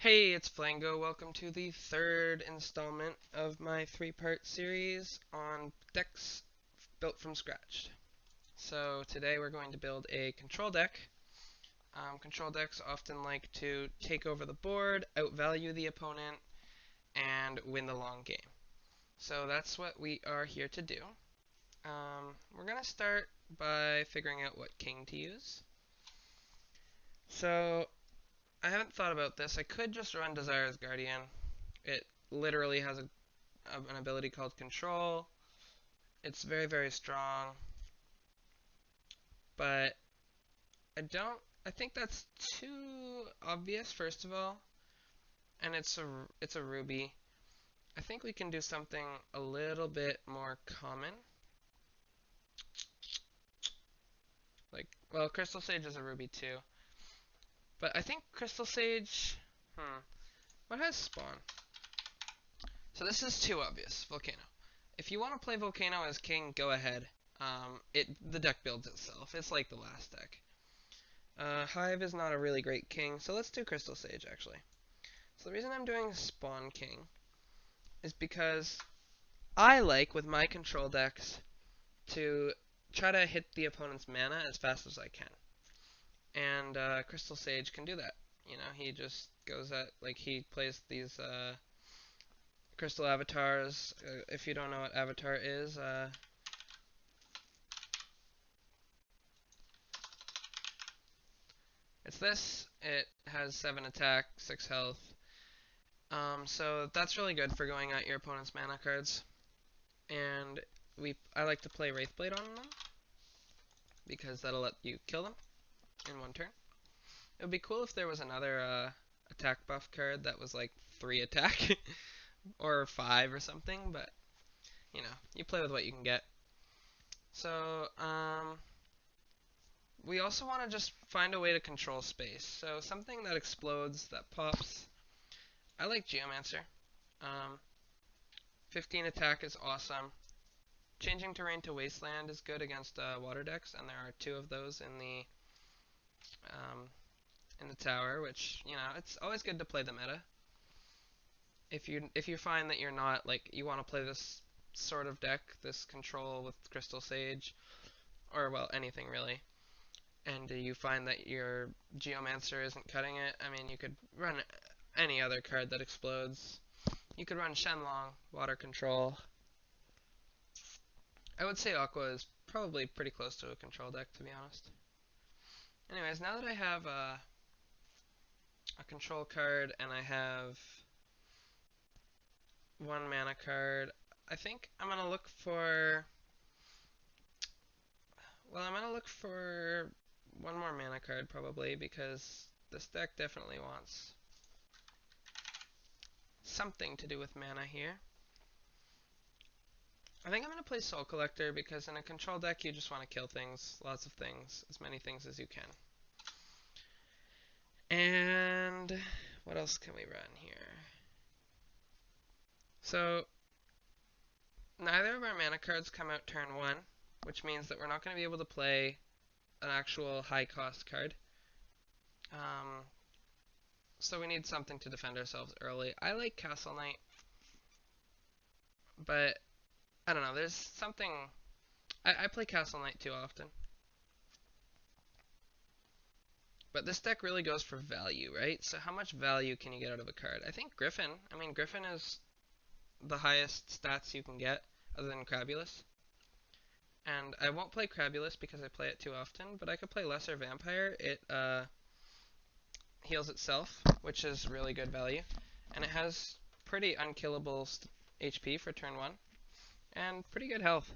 Hey, it's Flango. Welcome to the third installment of my three-part series on decks built from scratch. So today we're going to build a control deck. Control decks often like to take over the board, outvalue the opponent, and win the long game. So that's what we are here to do. We're going to start by figuring out what king to use. So I haven't thought about this. I could just run Desire's Guardian. It literally has an ability called Control. It's very, very strong, but I think that's too obvious, first of all, and it's a ruby. I think we can do something a little bit more common. Like, well, Crystal Sage is a ruby too, but I think Crystal Sage, what has spawn? So this is too obvious, Volcano. If you want to play Volcano as king, go ahead. The deck builds itself. It's like the last deck. Hive is not a really great king, so let's do Crystal Sage, actually. So the reason I'm doing Spawn King is because I like, with my control decks, to try to hit the opponent's mana as fast as I can. And Crystal Sage can do that. You know, he just goes at, like, he plays these crystal avatars. If you don't know what avatar is, it's this. It has 7 attack, 6 health. So that's really good for going at your opponent's mana cards. And I like to play Wraithblade on them because that'll let you kill them in one turn. It would be cool if there was another attack buff card that was like 3 attack or 5 or something, but you know, you play with what you can get. So we also want to just find a way to control space. So something that explodes, that pops. I like Geomancer. 15 attack is awesome. Changing terrain to Wasteland is good against water decks, and there are 2 of those in the tower, which, you know, it's always good to play the meta. If you find that you're not, like, you want to play this sort of deck, this control with Crystal Sage, or, well, anything really, and you find that your Geomancer isn't cutting it, I mean, you could run any other card that explodes. You could run Shenlong, water control. I would say Aqua is probably pretty close to a control deck, to be honest. Anyways, now that I have a control card and I have 1 mana card, I think I'm gonna look for, well, I'm gonna look for 1 more mana card probably, because this deck definitely wants something to do with mana here. I think I'm gonna play Soul Collector because in a control deck you just want to kill things, lots of things, as many things as you can. And what else can we run here? So neither of our mana cards come out turn 1, which means that we're not going to be able to play an actual high cost card. So we need something to defend ourselves early. I like Castle Knight, but I don't know, there's something, I play Castle Knight too often. But this deck really goes for value, right? So how much value can you get out of a card? I think Griffin. I mean, Griffin is the highest stats you can get, other than Crabulus. And I won't play Crabulus because I play it too often, but I could play Lesser Vampire. It heals itself, which is really good value. And it has pretty unkillable HP for turn 1, and pretty good health.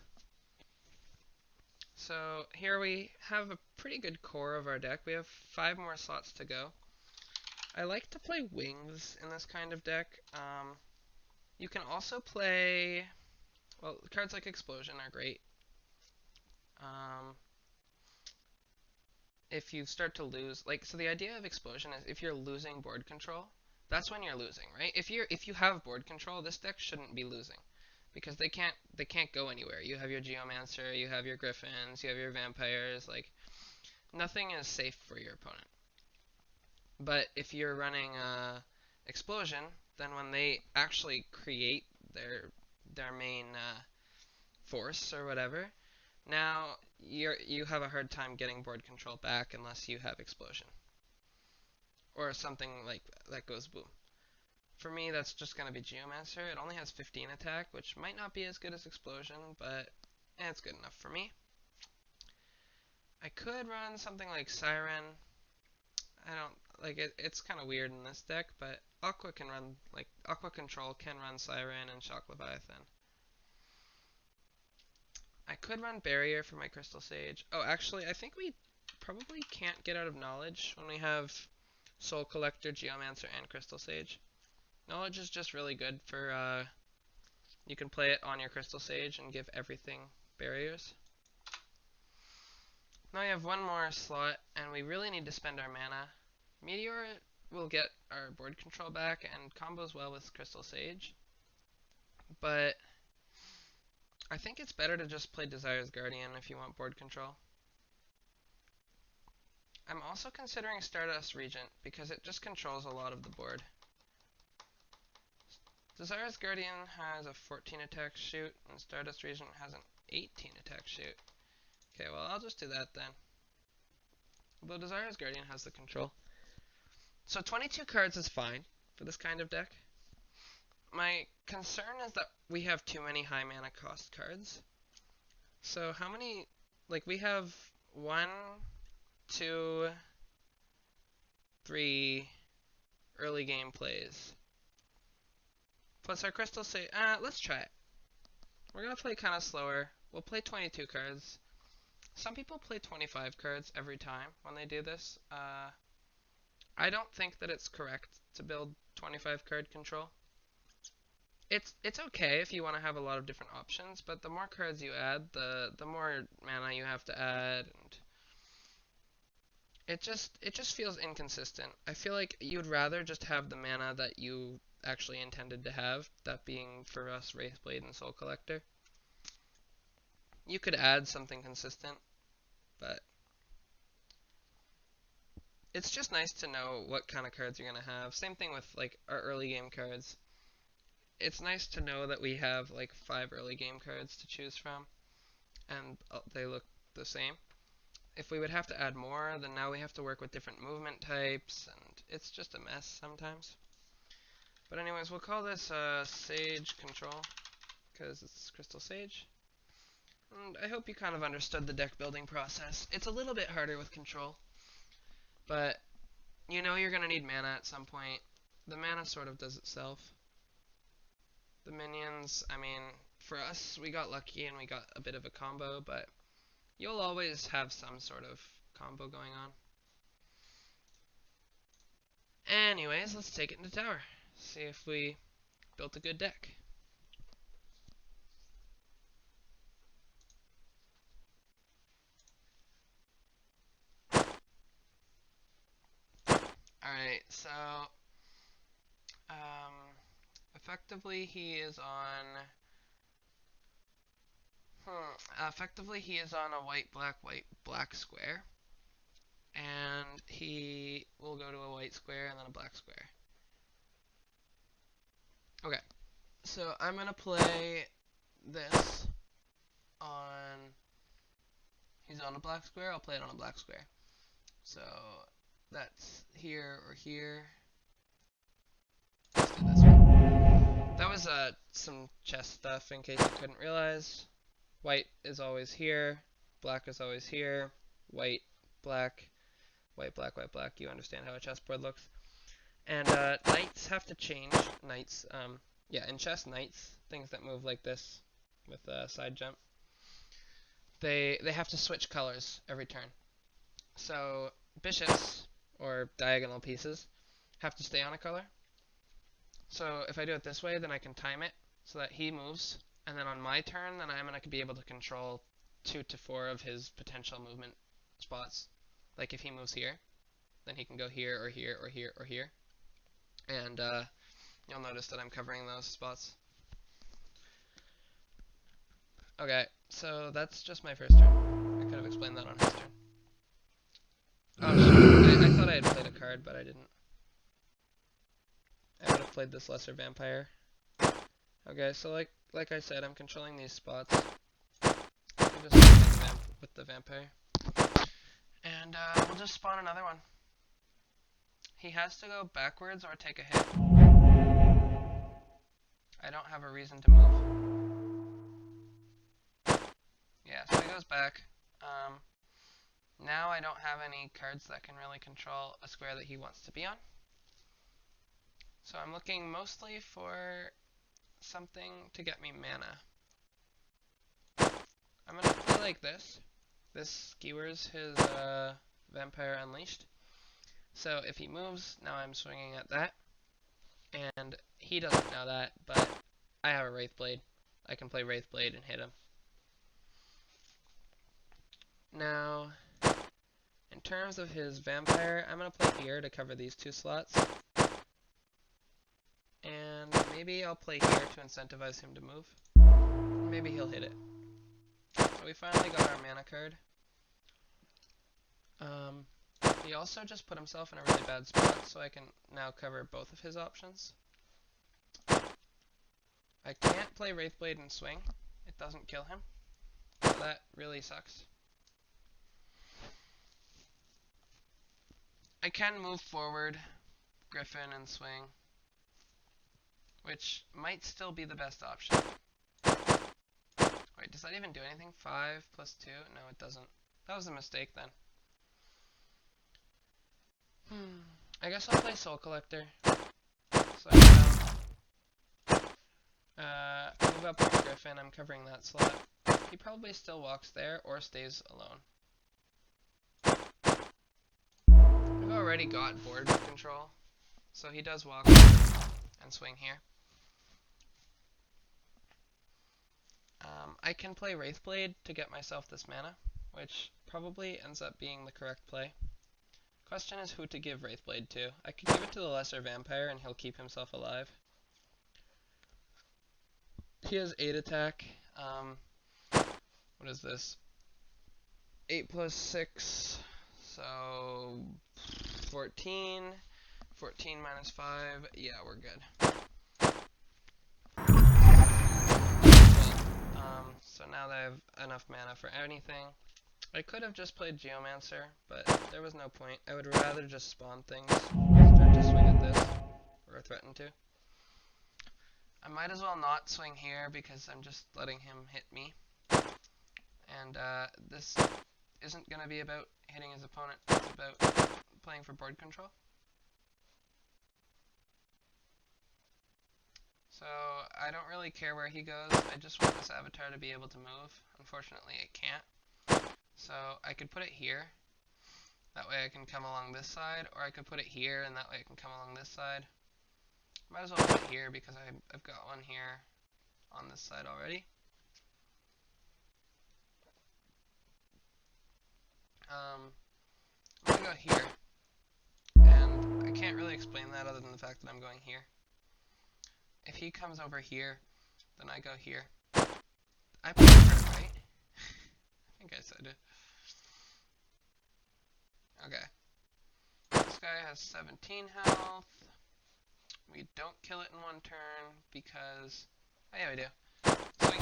So here we have a pretty good core of our deck. We have 5 more slots to go. I like to play Wings in this kind of deck. You can also play, well, cards like Explosion are great. If you start to lose, like, so the idea of Explosion is if you're losing board control, that's when you're losing, right? If you have board control, this deck shouldn't be losing, because they can't go anywhere. You have your Geomancer, you have your Griffins, you have your Vampires, like, nothing is safe for your opponent. But if you're running explosion, then when they actually create their main force or whatever, now you have a hard time getting board control back unless you have explosion or something like that goes boom. For me, that's just going to be Geomancer. It only has 15 attack, which might not be as good as explosion, but it's good enough for me. I could run something like Siren. I don't like it. It's kind of weird in this deck, but Aqua can run, like, Aqua Control can run Siren and Shock Leviathan. I could run Barrier for my Crystal Sage. Oh, actually, I think we probably can't get out of Knowledge when we have Soul Collector, Geomancer, and Crystal Sage. Knowledge is just really good for, you can play it on your Crystal Sage and give everything barriers. Now we have one more slot, and we really need to spend our mana. Meteor will get our board control back and combos well with Crystal Sage, but I think it's better to just play Desire's Guardian if you want board control. I'm also considering Stardust Regent because it just controls a lot of the board. Desire's Guardian has a 14 attack shoot, and Stardust Regent has an 18 attack shoot. Okay, well, I'll just do that then. Although Desire's Guardian has the control. So 22 cards is fine for this kind of deck. My concern is that we have too many high mana cost cards. So how many, like we have 1, 2, 3 early game plays. Plus our Crystal Sage, let's try it. We're going to play kind of slower. We'll play 22 cards. Some people play 25 cards every time when they do this. I don't think that it's correct to build 25 card control. It's okay if you want to have a lot of different options, but the more cards you add, the more mana you have to add, and it just feels inconsistent. I feel like you'd rather just have the mana that you actually intended to have, that being for us Wraithblade and Soul Collector. You could add something consistent, but it's just nice to know what kind of cards you're going to have. Same thing with like our early game cards. It's nice to know that we have like 5 early game cards to choose from, and they look the same. If we would have to add more, then now we have to work with different movement types, and it's just a mess sometimes. But anyways, we'll call this Sage Control, because it's Crystal Sage. And I hope you kind of understood the deck building process. It's a little bit harder with Control, but you know you're going to need mana at some point. The mana sort of does itself. The minions, I mean, for us, we got lucky and we got a bit of a combo, but you'll always have some sort of combo going on. Anyways, let's take it into tower. See if we built a good deck. Alright, so effectively he is on a white black square, and he will go to a white square and then a black square. Okay, so I'm gonna play this on, he's on a black square, I'll play it on a black square. So that's here or here. Let's do this one. That was some chess stuff in case you couldn't realize. White is always here, black is always here, white, black, white, black, white, black. You understand how a chessboard looks. And knights have to change. Knights, yeah, in chess, knights, things that move like this with side jump, they have to switch colors every turn. So bishops, or diagonal pieces, have to stay on a color. So if I do it this way, then I can time it so that he moves, and then on my turn, then I'm going to be able to control 2 to 4 of his potential movement spots. Like if he moves here, then he can go here or here or here or here. And you'll notice that I'm covering those spots. Okay, so that's just my first turn. I could have explained that on his turn. Oh shit, I thought I had played a card, but I didn't. have played this lesser vampire. Okay, so like I said, I'm controlling these spots. I'm just with the vampire. And we'll just spawn another one. He has to go backwards or take a hit. I don't have a reason to move. Yeah, so he goes back. Now I don't have any cards that can really control a square that he wants to be on. So I'm looking mostly for something to get me mana. I'm going to play like this. This skewers his Vampire Unleashed. So if he moves, now I'm swinging at that. And he doesn't know that, but I have a Wraithblade. I can play Wraithblade and hit him. Now, in terms of his Vampire, I'm going to play here to cover these two slots. And maybe I'll play here to incentivize him to move. Maybe he'll hit it. So we finally got our mana card. He also just put himself in a really bad spot, so I can now cover both of his options. I can't play Wraithblade and swing. It doesn't kill him. So that really sucks. I can move forward, Griffin, and swing, which might still be the best option. Wait, does that even do anything? 5 plus 2? No, it doesn't. That was a mistake then. I guess I'll play Soul Collector. So move up with Griffin. I'm covering that slot. He probably still walks there or stays alone. We've already got board control, so he does walk and swing here. I can play Wraithblade to get myself this mana, which probably ends up being the correct play. Question is who to give Wraithblade to. I could give it to the lesser vampire and he'll keep himself alive. He has 8 attack. What is this? 8 plus 6, so 14. 14 minus 5. Yeah, we're good. So now that I have enough mana for anything, I could have just played Geomancer, but there was no point. I would rather just spawn things, start to swing at this, or threaten to. I might as well not swing here because I'm just letting him hit me. And this isn't going to be about hitting his opponent, it's about playing for board control. So I don't really care where he goes, I just want this avatar to be able to move. Unfortunately I can't. So I could put it here, that way I can come along this side, or I could put it here and that way I can come along this side. Might as well put it here because I've got one here on this side already. I'm going to go here, and I can't really explain that other than the fact that I'm going here. If he comes over here, then I go here. I played hurt, right? I think I said it. Okay. This guy has 17 health. We don't kill it in one turn because... Oh yeah, we do. Swing.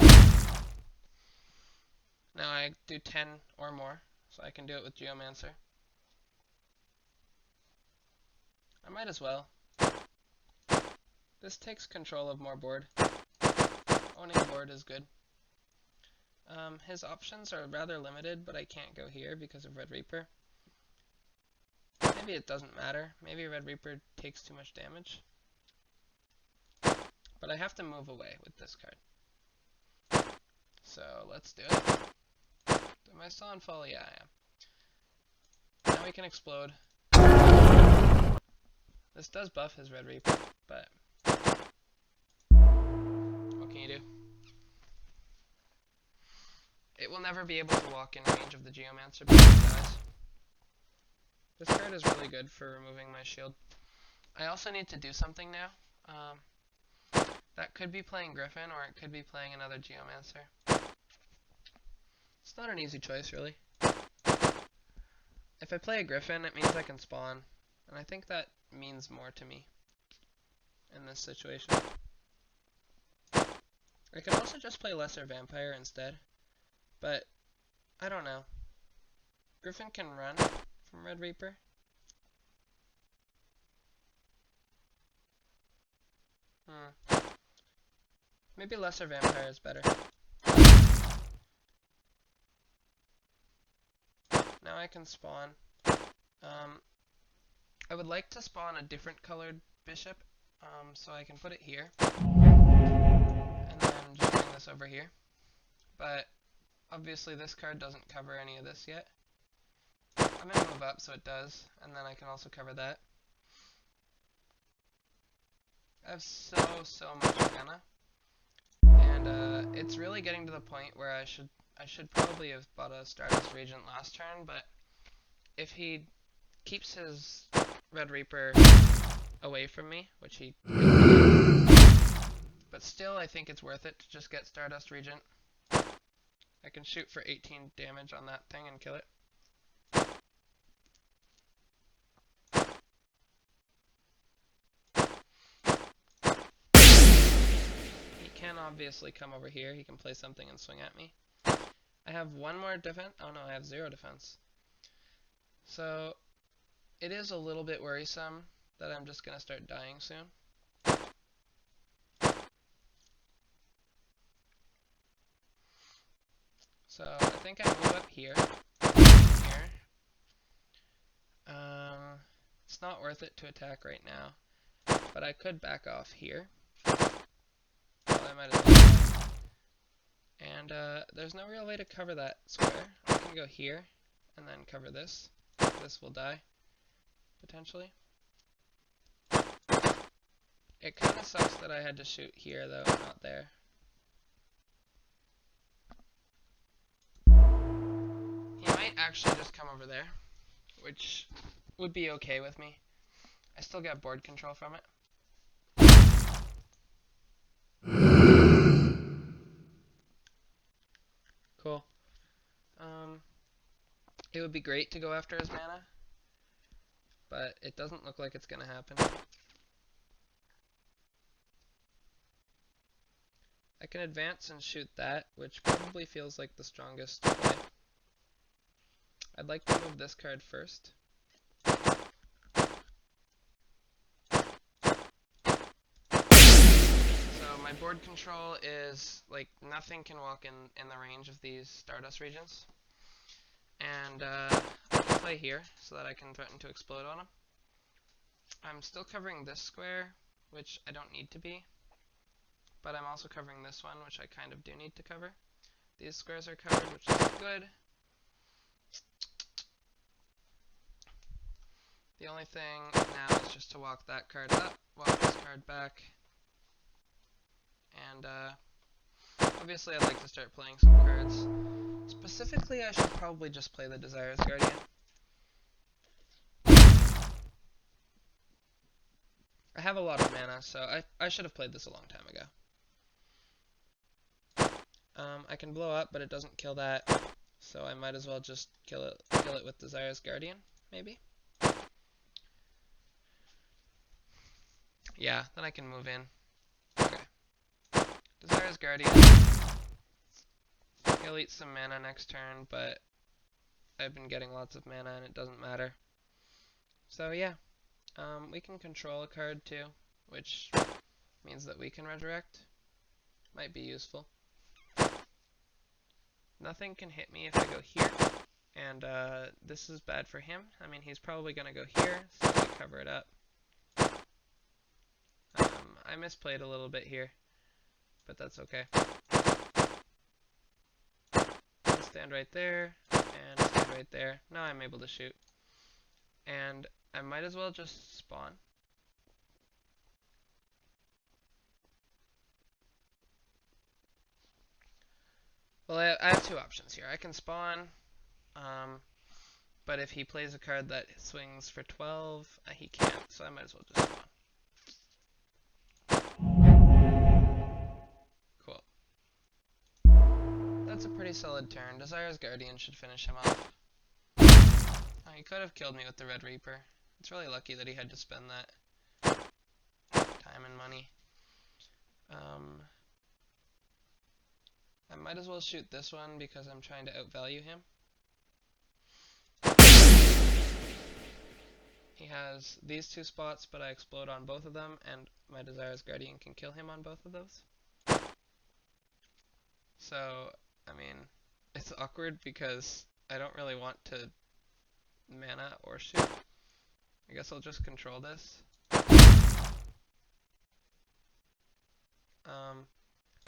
Now I do 10 or more, so I can do it with Geomancer. I might as well. This takes control of more board. Owning board is good. His options are rather limited, but I can't go here because of Red Reaper. Maybe it doesn't matter. Maybe Red Reaper takes too much damage. But I have to move away with this card. So let's do it. Am I still on follow? Yeah, I am. Now we can explode. This does buff his Red Reaper, but what can you do? It will never be able to walk in range of the Geomancer because it dies. This card is really good for removing my shield. I also need to do something now. That could be playing Griffin, or it could be playing another Geomancer. It's not an easy choice, really. If I play a Griffin, it means I can spawn, and I think that means more to me in this situation. I could also just play Lesser Vampire instead, but I don't know. Griffin can run from Red Reaper. Maybe Lesser Vampire is better. Now I can spawn. I would like to spawn a different colored bishop, so I can put it here. And then just bring this over here. But obviously this card doesn't cover any of this yet. I'm going to move up so it does, and then I can also cover that. I have so much mana. And it's really getting to the point where I should probably have bought a Stardust Regent last turn, but if he keeps his Red Reaper away from me, which he but still I think it's worth it to just get Stardust Regent. I can shoot for 18 damage on that thing and kill it. He can obviously come over here. He can play something and swing at me. I have one more defense. Oh no, I have 0 defense. So it is a little bit worrisome that I'm just going to start dying soon. So I think I move up here. It's not worth it to attack right now, but I could back off here. Well, I might as well. And there's no real way to cover that square. I can go here and then cover this. This will die, potentially. It kind of sucks that I had to shoot here, though, not there. He might actually just come over there, which would be okay with me. I still get board control from it. Cool. It would be great to go after his mana, but it doesn't look like it's going to happen. I can advance and shoot that, which probably feels like the strongest play. I'd like to move this card first. So my board control is, like, nothing can walk in the range of these Stardust Regents. And I can play here so that I can threaten to explode on him. I'm still covering this square, which I don't need to be. But I'm also covering this one, which I kind of do need to cover. These squares are covered, which is good. The only thing now is just to walk that card up, walk this card back. And obviously I'd like to start playing some cards. Specifically, I should probably just play the Desires Guardian. I have a lot of mana, so I should have played this a long time ago. I can blow up, but it doesn't kill that, so I might as well just kill it with Desires Guardian, maybe? Yeah, then I can move in. Okay. Desires Guardian. He'll eat some mana next turn, but I've been getting lots of mana and it doesn't matter. So yeah, we can control a card too, which means that we can resurrect. Might be useful. Nothing can hit me if I go here, and this is bad for him. I mean, he's probably going to go here, so we cover it up. I misplayed a little bit here, but that's okay. I'll stand right there, and stand right there. Now I'm able to shoot. And I might as well just spawn. Well, I have two options here. I can spawn, but if he plays a card that swings for 12, he can't, so I might as well just spawn. Cool. That's a pretty solid turn. Desires Guardian should finish him off. Oh, he could have killed me with the Red Reaper. It's really lucky that he had to spend that time and money. might as well shoot this one because I'm trying to outvalue him. He has these two spots, but I explode on both of them, and my Desirous Guardian can kill him on both of those. So, I mean, it's awkward because I don't really want to mana or shoot. I guess I'll just control this.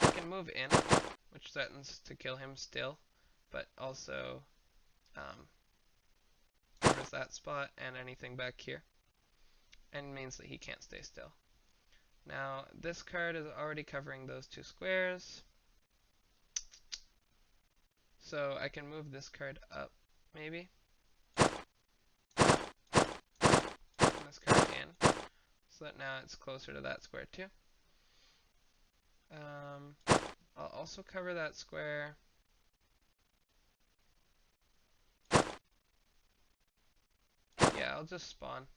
I can move in, which threatens to kill him still, but also covers that spot and anything back here, and means that he can't stay still. Now, this card is already covering those two squares, so I can move this card up, maybe. And this card in, so that now it's closer to that square too. I'll also cover that square. Yeah, I'll just spawn.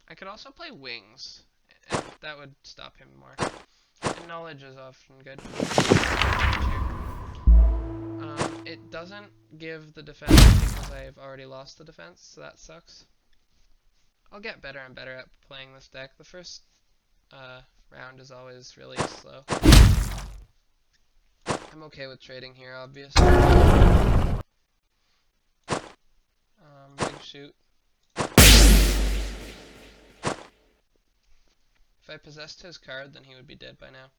I could also play wings, and that would stop him more. And knowledge is often good. It doesn't give the defense because I've already lost the defense, so that sucks. I'll get better and better at playing this deck. The first round is always really slow. I'm okay with trading here, obviously. Big shoot. If I possessed his card, then he would be dead by now.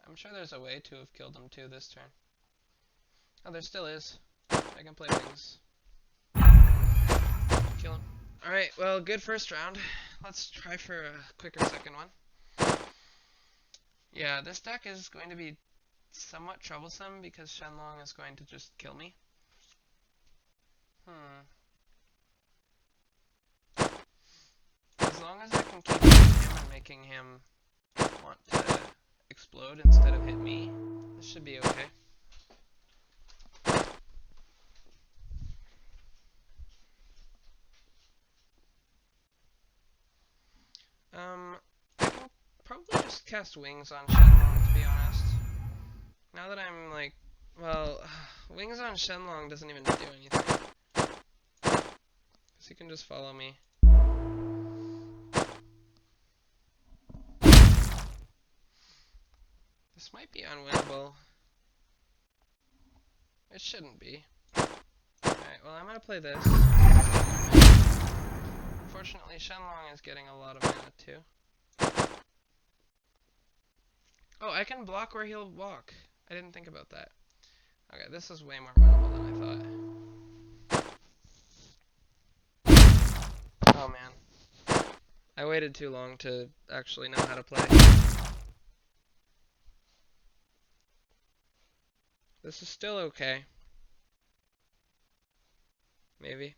I'm sure there's a way to have killed him too this turn. Oh, there still is. I can play wings. Kill him. Alright, well, good first round. Let's try for a quicker second one. Yeah, this deck is going to be somewhat troublesome because Shenlong is going to just kill me. As long as I can keep hitting him and making him want to explode instead of hit me, this should be okay. I can probably just cast wings on Shenlong, to be honest. Now that I'm like, well, wings on Shenlong doesn't even do anything. Because he can just follow me. This might be unwinnable. It shouldn't be. Alright, well, I'm gonna play this. Unfortunately, Shenlong is getting a lot of mana too. Oh, I can block where he'll walk. I didn't think about that. Okay, this is way more winnable than I thought. Oh man. I waited too long to actually know how to play. This is still okay. Maybe.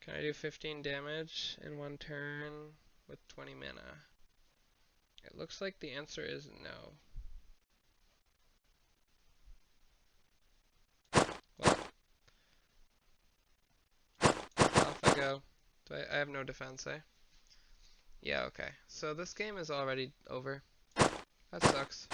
Can I do 15 damage in one turn with 20 mana? It looks like the answer is no. Well, off I go. I have no defense, eh? Yeah, okay. So this game is already over. That sucks.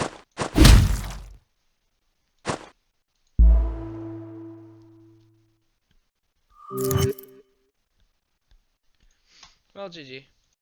Well, GG.